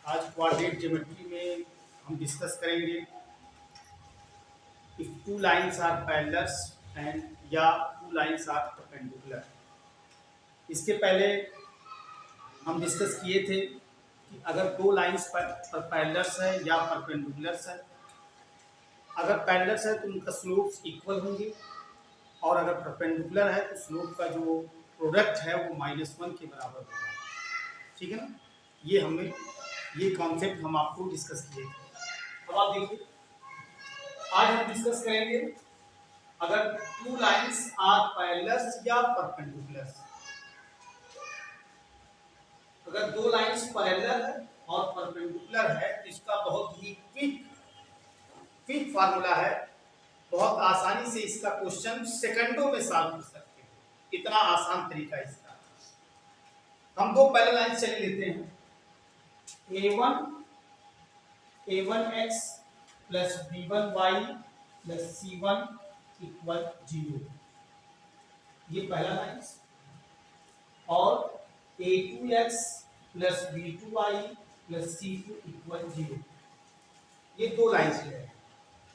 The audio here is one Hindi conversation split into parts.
आज कोऑर्डिनेट ज्योमेट्री में हम डिस्कस करेंगे if two lines are parallels and या टू लाइंस आर परपेंडिकुलर। इसके पहले हम डिस्कस किए थे कि अगर दो लाइंस पैरेलल्स है या परपेंडिकुलर्स है, अगर पैरेलल्स है तो उनका स्लोप्स इक्वल होंगे और अगर परपेंडिकुलर है तो स्लोप का जो प्रोडक्ट है वो -1 के बराबर होगा। ठीक है ना, ये कॉन्सेप्ट हम आपको डिस्कस किए थे। अब आप देखिए, आज हम डिस्कस करेंगे अगर टू लाइंस आर पैरेलल्स या परपेंडिकुलर्स। अगर दो लाइंस पैरेलल है और परपेंडिकुलर है तो इसका बहुत ही क्विक फार्मूला है। बहुत आसानी से इसका क्वेश्चन सेकंडों में सॉल्व कर सकते हैं, इतना आसान तरीका इसका। हम दो पैरेलल लाइन चले लेते हैं, a1x plus b1y plus c1 equal 0, ये पहला लाइन, और a2x plus b2y plus c2 equal 0, ये दो लाइन्स है।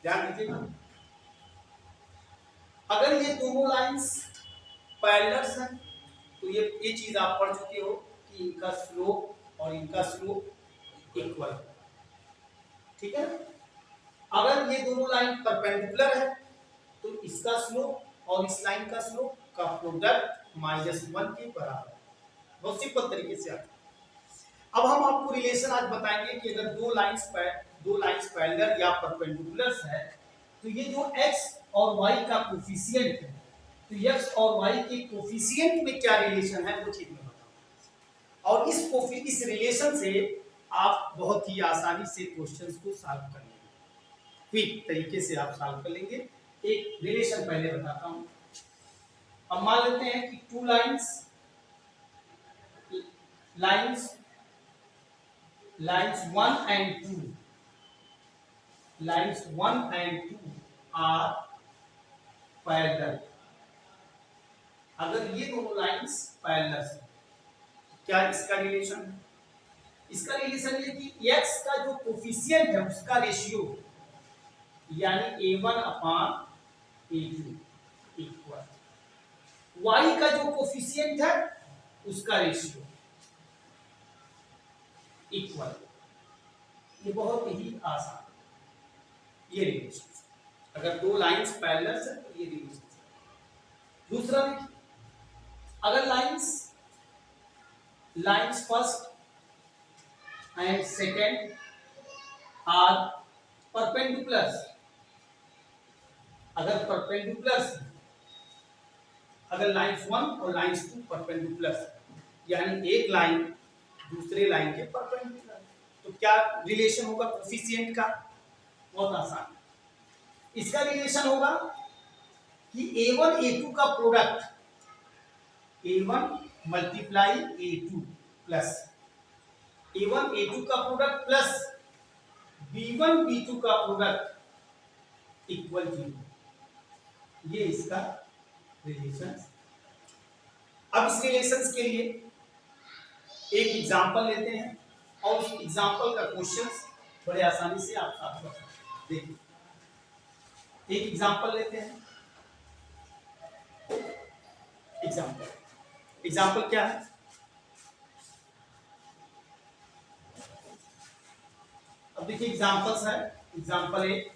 ध्यान दीजिएगा, अगर ये दोनों लाइन्स पैरेलल्स हैं तो ये चीज आप पढ़ चुके हो कि इनका स्लोप और इनका स्लोप इक्वल, ठीक है। अगर ये दोनों लाइन परपेंडिकुलर है तो इसका स्लोप और इस लाइन का स्लोप का प्रोडक्ट -1 के बराबर। बहुत सिंपल तरीके से आता। अब हम आपको रिलेशन आज बताएंगे कि अगर दो लाइंस पैरेलल या परपेंडिकुलर्स है तो ये जो x और y का कोफिशिएंट है, तो x और y के कोफिशिएंट में क्या रिलेशन है वो चीज मैं बताऊंगा, और इस रिलेशन से आप बहुत ही आसानी से क्वेश्चंस को सॉल्व कर लेंगे, क्विक तरीके से आप सॉल्व कर लेंगे। एक रिलेशन पहले बताता हूं। अब मान लेते हैं कि two lines 1 and 2 are parallel. अगर ये दोनों लाइंस पैरेलल हैं, क्या इसका रिलेशन है? इसका रिलेशन ये कि x का जो कोफिशिएंट है उसका रेशियो यानी a1/a2 इक्वल y का जो कोफिशिएंट है उसका रेशियो इक्वल। ये बहुत ही आसान, ये रिलेशन। अगर दो लाइंस पैरेलल है तो ये रिलेशन। दूसरा देखिए, अगर lines first and second are perpendiculars, अगर लाइंस 1 और लाइंस 2 परपेंडिकुलर्स यानी एक लाइन दूसरे लाइन के परपेंडिकुलर, तो क्या रिलेशन होगा कोफिशिएंट का? बहुत आसान, इसका रिलेशन होगा कि a1 a2 का product a1 multiply a2 plus a1 a2 का प्रोडक्ट प्लस b1 b2 का प्रोडक्ट इक्वल 0, ये इसका रिलेशन। अब इस रिलेशंस के लिए एक एग्जांपल लेते हैं और उस एग्जांपल का क्वेश्चंस बड़े आसानी से आप सॉल्व कर सकते हैं। देखिए, एक एग्जांपल लेते हैं। एग्जांपल क्या है? अब देखिए एग्जांपल्स है। Example A,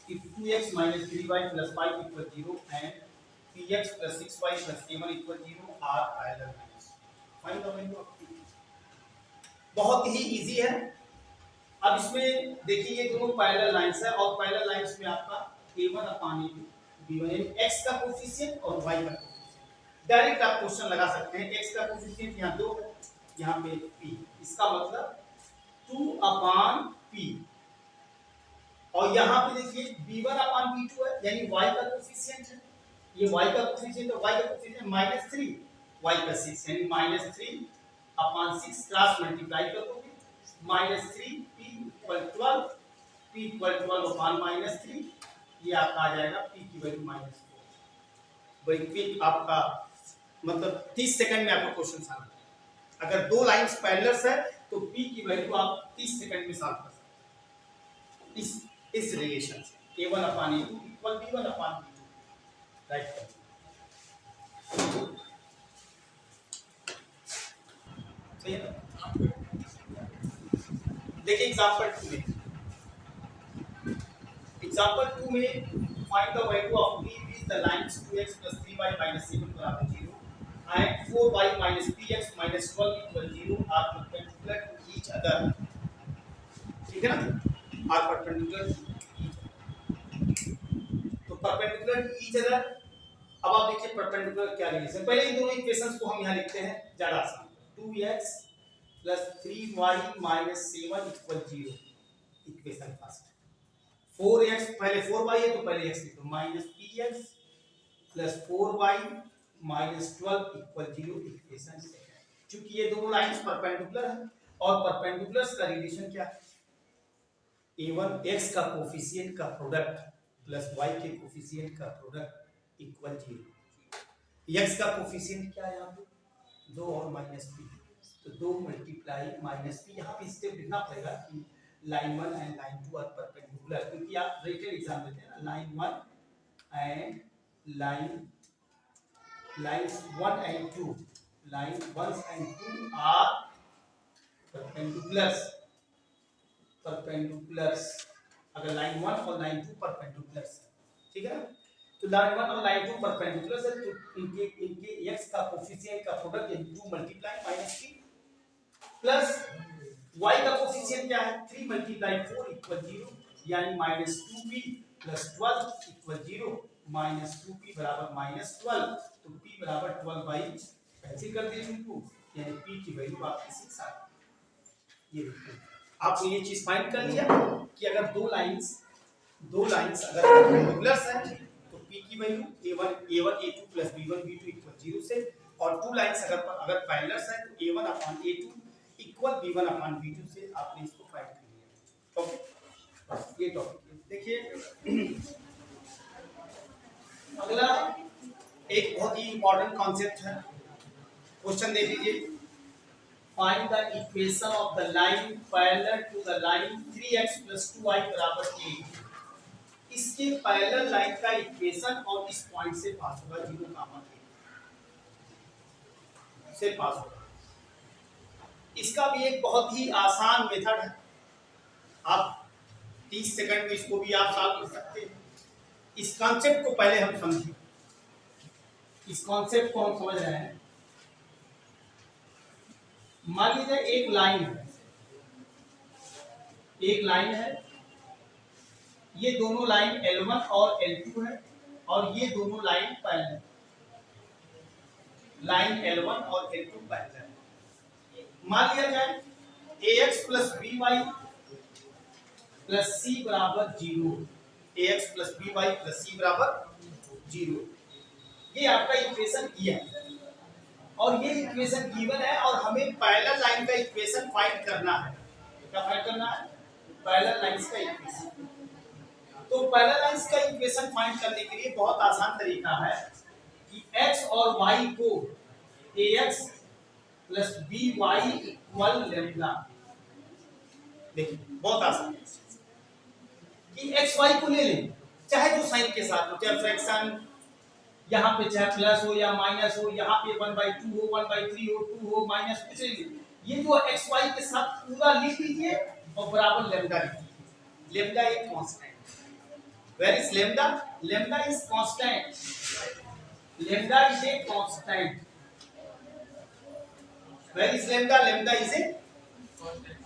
if 2x - 3y + 5 = 0 and px + 6y + k1 = 0 are parallel lines, find the value of p। बहुत ही इजी है। अब इसमें देखिए ये दोनों पैरेलल लाइंस है और पैरेलल लाइंस में आपका a1/a2 b1 यानी x का कोफिशिएंट और y का कोफिशिएंट। डायरेक्ट आप क्वेश्चन लगा सकते हैं। x का कोफिशिएंट यहाँ 2 है, यहाँ पे p, इसका मतलब 2/p, और यहाँ पे देखिए b1/b2 है यानी y का कोफिशिएंट है, ये y का कोफिशिएंट है, y का कोफिशिएंट -3, y का 6 यानी -3/6 क्रॉस मल्टीप्लाई कर दोगे -3 p = 12, p = 12/-3, ये आपका आ जाएगा p की वैल्यू -4। बड़ी क्विक आपका मतलब 30 सेकंड में आपका क्वेश्चन सॉल्व। अगर दो लाइंस पैरेलल्स है तो p की वैल्यू आप 30 सेकंड में सॉल्व कर सकते हैं इस रिलेशन से a1/a2 इक्वल b1/b2 राइट कर। सही है ना? देखिए एग्जांपल 2 में, एग्जांपल 2 में find the value of b which the lines 2x + 3y - 7 = 0 and 4y - px - 12 = 0 are perpendicular to each other। ठीक है ना? are perpendicular to each other। तो perpendicular to each other, अब आप देखिए परपेंडिकुलर क्या रिलेशन। पहले इन दोनों इक्वेशंस को हम यहां लिखते हैं ज्यादा आसान। 2x + 3y - 7 = 0 equation first. 4x पहले 4y है तो पहले x लिखो -px + 4y - 12 = 0 इक्वेशन सेकंड। क्योंकि ये दोनों लाइंस परपेंडिकुलर हैं और परपेंडिकुलर्स का रिलेशन क्या है? a1 x का कोफिशिएंट का प्रोडक्ट प्लस y के कोफिशिएंट का प्रोडक्ट इक्वल 0। x का कोफिशिएंट क्या है यहाँ पे? 2 और -p, तो 2 मल्टीप्लाई -p। यहाँ पे स्टेप लिखना पड़ेगा कि line 1 and line 2 are perpendicular, क्योंकि आप रिटन एग्जाम देते हैं ना, line 1 and lines 1 and 2, line 1 and 2 are perpendiculars. अगर लाइन 1 और लाइन 2 परपेंडिकुलर्स है, ठीक है ना, तो लाइन 1 और लाइन 2 परपेंडिकुलर्स है, तो इनके x का कोफिशिएंट का प्रोडक्ट यानी 2 मल्टीप्लाई -p प्लस y का कोफिशिएंट क्या है? 3 मल्टीप्लाई 4 = 0 यानी -2p + 12 = 0 -2p = -12, तो p = 12/, कैंसिल कर दीजिए 2 यानी p की वैल्यू आपकी 6 आ गई। ये देखिए आपने ये चीज फाइंड कर लिया कि अगर दो लाइंस अगर परपेंडिकुलर्स हैं तो p की value a1 a2 + b1 b2 = 0 से, और टू लाइंस अगर पैरेलल्स हैं तो a1/a2 = b1/b2 से आपने इसको फाइंड कर लिया। ओके, बस ये टॉपिक देखिए। अगला एक बहुत ही इंपॉर्टेंट कॉन्सेप्ट है, क्वेश्चन देख लीजिए। Find the equation of the line parallel to the line 3x + 2y = 8। इसके पैरेलल लाइन का इक्वेशन और इस पॉइंट से पास होगा 0, से पास होगा। इसका भी एक बहुत ही आसान मेथड है, आप 30 सेकंड में इसको भी आप सॉल्व कर सकते हैं। इस कॉन्सेप्ट को पहले हम समझें, इस कॉन्सेप्ट को हम समझ रहे हैं। मान लीजिए एक लाइन है, ये दोनों लाइन L1 और L2 है, और ये दोनों लाइन पैरेलल, लाइन L1 और L2 पैरेलल है। मान लिया जाए ax + by + c = 0, ax + by + c = 0। ये आपका इक्वेशन ये है, और ये इक्वेशन गिवन है, और हमें पैरेलल लाइन का इक्वेशन फाइंड करना है। क्या फाइंड करना है? पैरेलल लाइंस का इक्वेशन। तो पैरेलल लाइंस का इक्वेशन फाइंड करने के लिए बहुत आसान तरीका है कि x और y को ax + by = लैम्डा। देखिए बहुत आसान है कि x y को ले लें, चाहे जो साइन के साथ हो, चाहे फ्रैक्शन यहाँ पे चाहे प्लस हो या माइनस हो, यहाँ पे 1/2 हो, 1/3 हो, 2 हो, माइनस कुछ नहीं, ये जो x y के साथ पूरा लिख लीजिए और बराबर लैम्डा लिख लीजिए। लैम्डा एक constant. Where is lambda? Lambda is constant. Lambda is a constant. Where is lambda? Lambda is a constant.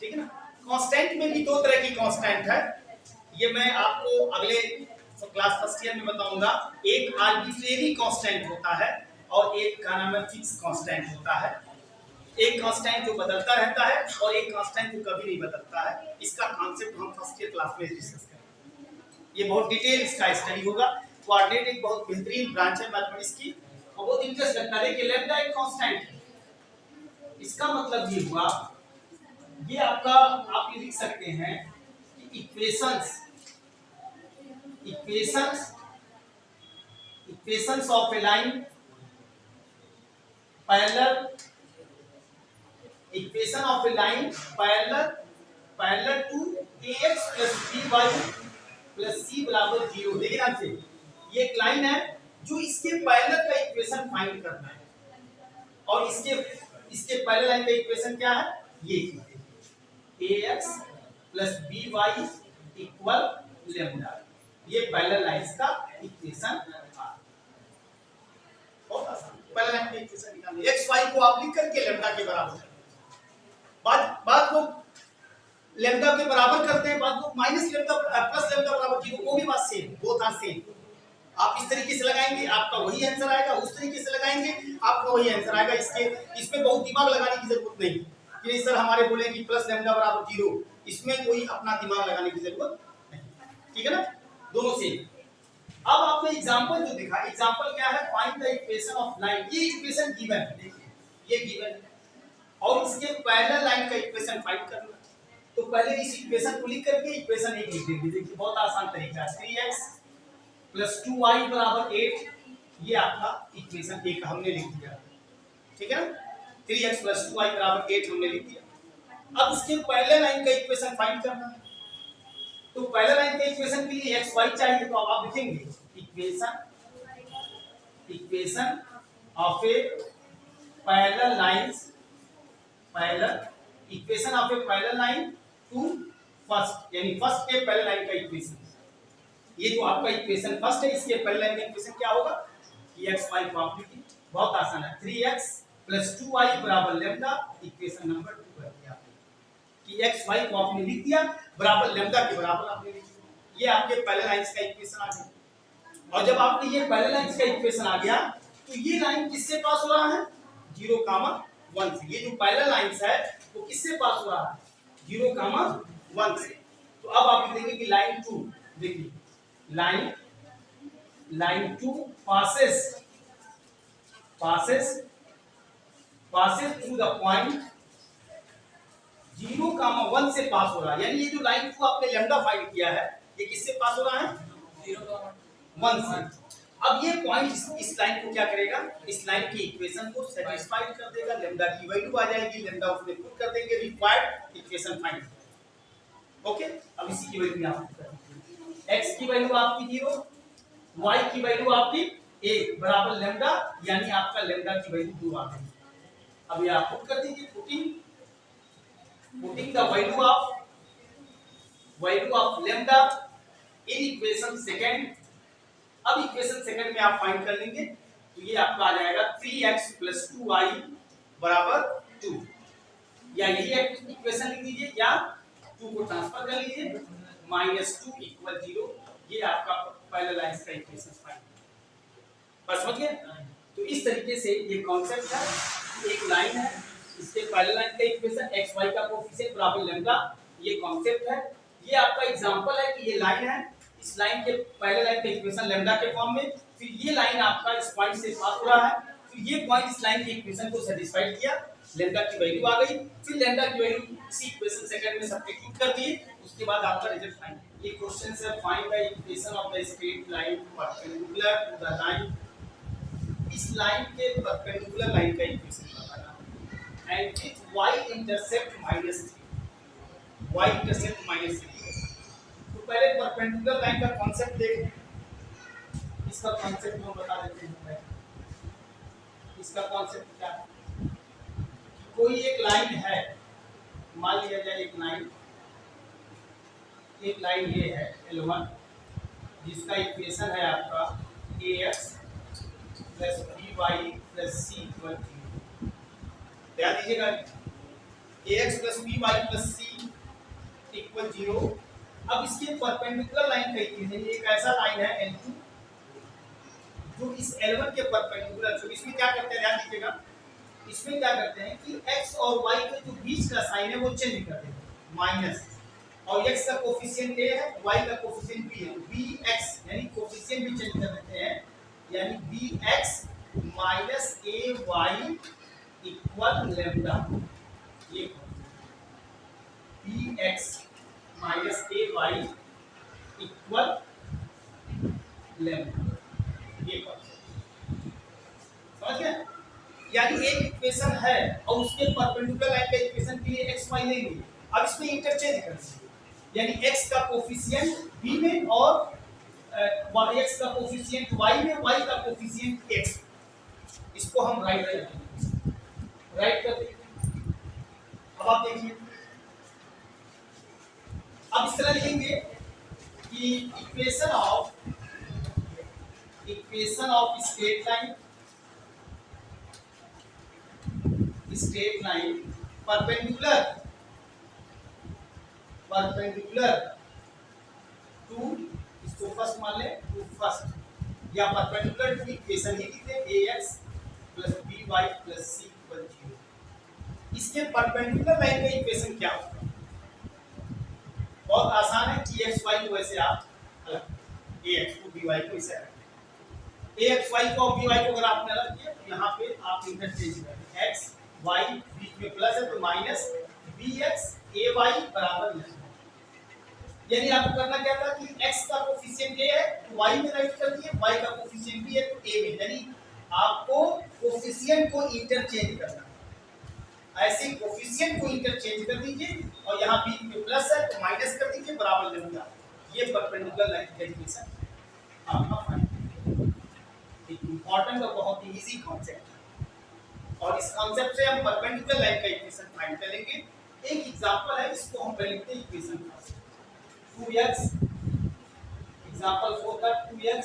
ठीक है ना? कांस्टेंट में भी दो तरह की कांस्टेंट है, ये मैं आपको अगले क्लास फर्स्ट ईयर में बताऊंगा। एक आर्बिट्रेरी कांस्टेंट होता है और एक का नाम है फिक्स कांस्टेंट होता है। एक कांस्टेंट जो बदलता रहता है और एक कांस्टेंट जो कभी नहीं बदलता है। इसका कॉन्सेप्ट हम फर्स्ट ईयर क्लास में डिस्कस करेंगे। ये बहुत डिटेल इसका स्टडी होगा। कोऑर्डिनेट एक बहुत बेहतरीन ब्रांच है मैथमेटिक्स की, और बहुत इंटरेस्ट लगता है। देखिए लैम्डा एक कांस्टेंट है, इसका मतलब ये हुआ, ये आपका आप ये लिख सकते हैं कि equations of a line parallel equation of a line parallel to ax + by + c बराबर 0। देखिए ध्यान से, ये एक लाइन है जो इसके पैरेलल का इक्वेशन फाइंड करना है, और इसके पैरेलल लाइन का इक्वेशन क्या है, ये चीज ax + by = लैम्डा, ये पैरेलल लाइंस का इक्वेशन है। बहुत आसान, पैरेलल लाइन का इक्वेशन निकालना, x y को आप लिख करके लैम्डा के बराबर, बात को लैम्डा के बराबर करते हैं, बाद को माइनस लैम्डा प्लस लैम्डा बराबर 0, वो भी बात सेम, बोथ आर सेम। आप इस तरीके से लगाएंगे आपका वही आंसर आएगा, उस तरीके से लगाएंगे आपका वही आंसर आएगा। इसमें बहुत दिमाग लगाने की जरूरत नहीं कि नहीं सर हमारे बोले कि प्लस लैम्डा बराबर 0, इसमें कोई अपना दिमाग लगाने की जरूरत नहीं, ठीक है ना, दोनों सेम। अब आपने एग्जांपल जो देखा, एग्जांपल क्या है, find the equation of line, ये इक्वेशन गिवन है, देखिए ये गिवन है, और इसके पैरेलल लाइन का इक्वेशन फाइंड करना। तो पहले इस इक्वेशन को लिख करके इक्वेशन 1 लिख देंगे, देखिए बहुत आसान तरीका है। 3x + 2y = 8, ये आपका इक्वेशन 1 हमने लिख दिया, ठीक है ना, 3x + 2y = 8 हमने लिख दिया। अब इसके पैरेलल लाइन का इक्वेशन फाइंड करना है, तो पैरेलल लाइन के इक्वेशन के लिए x y चाहिए, तो अब आप लिखेंगे equation of a parallel lines, equation of a parallel line to first, यानी फर्स्ट के पैरेलल लाइन का इक्वेशन, ये जो आपका इक्वेशन फर्स्ट है, इसके पैरेलल लाइन का इक्वेशन क्या होगा कि x y को आप लिखिए, बहुत आसान है, 3x + 2y = lambda, equation number 2 कर दिया कि x y को आपने लिख दिया बराबर लैम्डा के बराबर आपने लिख दिया, ये आपके पैरेलल लाइंस का इक्वेशन आ गया। और जब आपने ये पैरेलल लाइंस का इक्वेशन आ गया, तो ये लाइन किससे पास हो रहा है, 0, 1 से, ये जो पैरेलल लाइंस है वो किससे पास हो रहा है, 0, 1 से। तो अब आप लिखेंगे कि लाइन 2, देखिए line 2 passes through the point 0, 1 से पास हो रहा है, यानी ये जो लाइन 2 आपने लैम्डा फाइंड किया है, ये किससे पास हो रहा है, 0, 1 से। अब ये पॉइंट इस लाइन को क्या करेगा, इस लाइन की इक्वेशन को सेटिस्फाइड कर देगा, लैम्डा की वैल्यू आ जाएगी, लैम्डा उसमें पुट कर देंगे, रिक्वायर्ड इक्वेशन फाइंड, ओके। अब इसी की वैल्यू आप पुट करेंगे, x की वैल्यू आपकी 0, y की वैल्यू आपकी 1 बराबर लैम्डा, यानी आपका लैम्डा की वैल्यू 2 आ गई। अब ये आप पुट कर दीजिए, putting the value of lambda in equation second. अब इक्वेशन सेकंड में आप फाइंड कर लेंगे, तो ये आपका आ जाएगा 3x + 2y = 2, या यही इक्वेशन लिख दीजिए, या 2 को ट्रांसफर कर लीजिए, -2 = 0, ये आपका पैरेलल लाइंस का इक्वेशन फाइंड, बस समझ गए। तो इस तरीके से ये कॉन्सेप्ट है, एक लाइन है, इसके पैरेलल लाइन का इक्वेशन x y का कोएफिशिएंट बराबर लैम्डा, ये कॉन्सेप्ट है। ये आपका एग्जांपल है कि ये लाइन है, इस लाइन के पैरेलल लाइन का इक्वेशन लैम्डा के फॉर्म में, फिर ये लाइन आपका इस पॉइंट से पास हो रहा है, फिर ये पॉइंट इस लाइन के इक्वेशन को सैटिस्फाइड किया, लैम्डा की वैल्यू आ गई, फिर लैम्डा की वैल्यू इसी इक्वेशन सेकंड में सब्स्टिट्यूट कर दिए, उसके बाद आपका रिजल्ट फाइंड। ये क्वेश्चन है, find the equation of the straight line perpendicular to the line, इस लाइन के परपेंडिकुलर लाइन का इक्वेशन बताना, and with y intercept -3, y intercept -3। तो पहले परपेंडिकुलर लाइन का कांसेप्ट देखें, इसका कांसेप्ट हम बता देते हैं। इसका कांसेप्ट क्या है, कोई एक लाइन है, मान लिया जाए एक लाइन ये है L1, जिसका इक्वेशन है आपका ax + by + c = 0। ध्यान दीजिएगा, ax + by + c = 0। अब इसके परपेंडिकुलर लाइन का इक्वेशन, एक ऐसा लाइन है L2 जो इस L1 के परपेंडिकुलर, तो इसमें क्या करते हैं, ध्यान दीजिएगा, इसमें क्या करते हैं कि x और y के जो बीच का साइन है वो चेंज कर देते हैं, माइनस, और x का कोएफिशिएंट a है, y का कोएफिशिएंट b है, bx यानी कोएफिशिएंट भी चेंज कर देते हैं, यानी bx - ay = लैम्डा, ये bx - ay = लैम्डा, ये समझ गए। यानी एक इक्वेशन है और उसके परपेंडिकुलर लाइन का इक्वेशन के लिए एक्स वाई लेंगे। अब इसमें इंटरचेंज कर दीजिए, यानी एक्स का कोफिशिएंट बी में और एक्स का कोफिशिएंट वाई में, वाई का कोफिशिएंट एक्स। इसको हम राइट कर देंगे, राइट कर देंगे। अब आप देखिए, अब इस तरह लिखेंगे कि equation of straight line perpendicular to, इसको फर्स्ट मान ले, टू फर्स्ट, या परपेंडिकुलर टू इक्वेशन ही लिखते हैं ax + by + c = 0। इसके परपेंडिकुलर लाइन का इक्वेशन क्या होगा? बहुत आसान है, txy को वैसे आप अलग, ax को by को इसे अलग, axy को और by को अगर आपने अलग किया तो यहाँ पे आप इंटरचेंज करें, x y बीच में प्लस है तो माइनस bx ay बराबर नहीं, यानी आपको करना क्या था कि x का कोफिशिएंट a है तो y में राइट कर दिए, y का कोफिशिएंट b है तो a में, यानी आपको कोफिशिएंट को इंटरचेंज करना है। ऐसे कोफिशिएंट को इंटरचेंज कर दीजिए और यहाँ बीच में प्लस है तो माइनस कर दीजिए, बराबर लेंगे। ये परपेंडिकुलर लाइन का इक्वेशन आपका फाइंड, एक इंपॉर्टेंट और बहुत ही इजी कॉन्सेप्ट है, और इस कॉन्सेप्ट से हम परपेंडिकुलर लाइन का इक्वेशन फाइंड करेंगे। एक एग्जांपल है, इसको हम पहले लिखते हैं इक्वेशन 2x, एग्जांपल 4 का 2x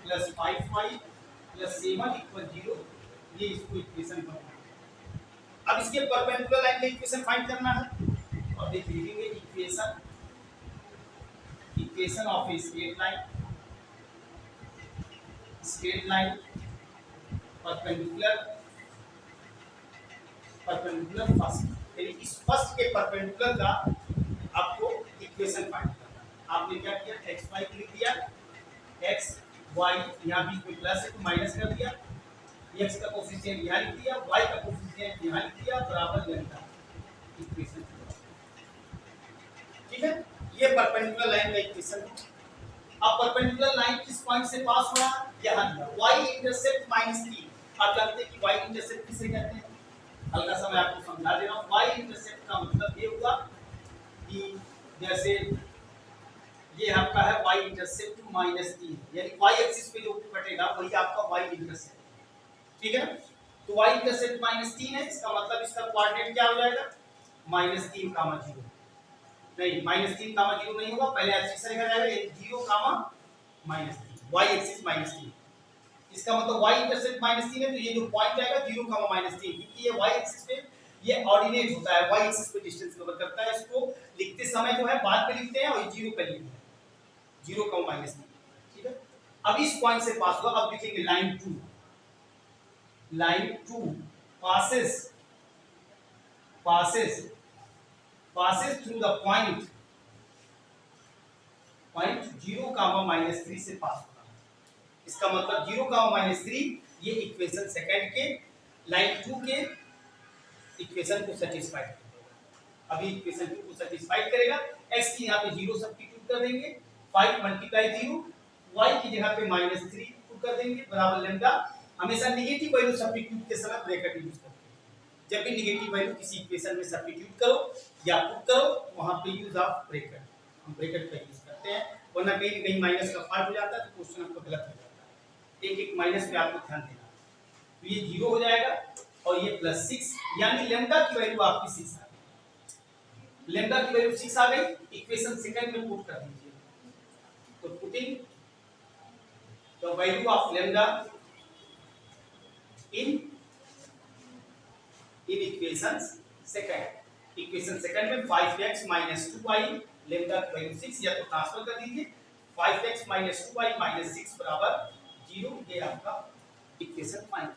+ 5y + 7 = 0, ये इसको इक्वेशन बनाना है। अब इसके परपेंडिकुलर लाइन का इक्वेशन फाइंड करना है, और देखिए लिखेंगे equation of a straight line perpendicular first, यानी इस फर्स्ट के परपेंडिकुलर का आपको इक्वेशन फाइंड करना है। आपने क्या किया, एक्स वाई लिख दिया, एक्स वाई यहाँ बीच में प्लस है तो माइनस कर दिया, एक्स का कोफिशिएंट यहाँ लिख दिया, वाई का कोफिशिएंट यहाँ लिख दिया, बराबर लेंगे इक्वेशन। ठीक है, ये परपेंडिकुलर लाइन का इक्वेशन है। अब परपेंडिकुलर लाइन किस पॉइंट से पास हो रहा है, यहाँ दिया y इंटरसेप्ट -3। आप जानते हैं कि y इंटरसेप्ट किसे कहते हैं, हल्का सा मैं आपको समझा दे रहा हूँ। y इंटरसेप्ट का मतलब ये होगा कि जैसे ये आपका है y इंटरसेप्ट -3, यानी y एक्सिस पे जो कटेगा वही आपका y इंटरसेप्ट। ठीक है ना, तो y इंटरसेप्ट -3 है, इसका मतलब इसका कोऑर्डिनेट क्या हो जाएगा, -3, -0। नहीं, -3, -0 नहीं होगा, पहले एक्सिस से लिखा जाएगा 0, -3, y एक्सिस -3। इसका मतलब y इंटरसेप्ट -3 है, तो ये जो पॉइंट आएगा 0, -3, क्योंकि ये y एक्सिस पे ये ऑर्डिनेट होता है, y एक्सिस पे डिस्टेंस कवर करता है। इसको लिखते समय जो है बाद में लिखते हैं और ये 0 पे लिखते हैं, 0, -3। ठीक है, अब इस पॉइंट से पास हुआ, अब लिखेंगे line 2 passes through the point 0, -3 से पास होगा। इसका मतलब 0, -3 ये इक्वेशन सेकंड के लाइन 2 के इक्वेशन को सेटिस्फाई करेगा। अभी इक्वेशन 2 को सेटिस्फाई करेगा, x की यहाँ पे 0 सब्स्टिट्यूट कर देंगे, 5 × 0, y की जगह पे -3 पुट कर देंगे, बराबर लेंगे। हमेशा नेगेटिव वैल्यू सब्स्टिट्यूट के समय ब्रैकेट यूज करते हैं। जब भी नेगेटिव वैल्यू किसी इक्वेशन में सब्स्टिट्यूट करो या पुट करो, वहां पे यूज ऑफ ब्रैकेट, हम ब्रैकेट का यूज करते हैं, वरना कहीं कहीं माइनस का फाल्ट हो जाता है तो क्वेश्चन आपका गलत हो जाता है। एक माइनस पे आपको ध्यान देना। तो ये 0 हो जाएगा और ये +6, यानी लैम्डा की वैल्यू आपकी 6 आ गई। लैम्डा की वैल्यू 6 आ गई, इक्वेशन सेकंड में पुट कर दीजिए। तो putting the value of lambda in equation second में 5x - 2y, लैम्डा की वैल्यू 6, या तो ट्रांसफर कर दीजिए, 5x - 2y - 6 = 0, ये आपका इक्वेशन फाइंड